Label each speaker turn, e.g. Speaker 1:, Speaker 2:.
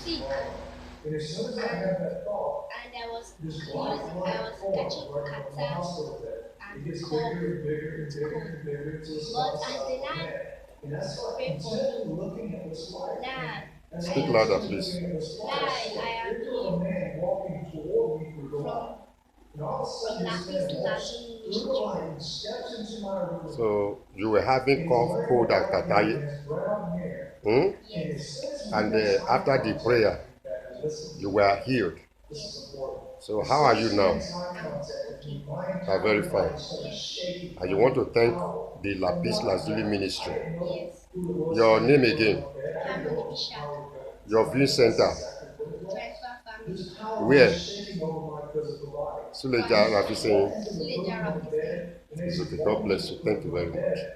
Speaker 1: sick, and I was catching catarrh and cough with cold. But as the Lord pray for me, now
Speaker 2: Speak louder, please.
Speaker 1: I am healed from Lapis Lazuli ministry.
Speaker 2: So you were having cough, cold, and catarrh. Hmm?
Speaker 1: Yes,
Speaker 2: And after the prayer, you were healed.
Speaker 1: yes,
Speaker 2: So how are you now?
Speaker 1: I'm okay.
Speaker 2: You are very fine.
Speaker 1: Yes,
Speaker 2: And you want to thank the Lapis Lazuli ministry.
Speaker 1: yes.
Speaker 2: Your name again?
Speaker 1: Harmony Bishak,
Speaker 2: Your viewing center?
Speaker 1: Transfer Family,
Speaker 2: Where? Suleja Rafi saying.
Speaker 1: Villager of His name.
Speaker 2: It's okay. God bless you. Thank you very much.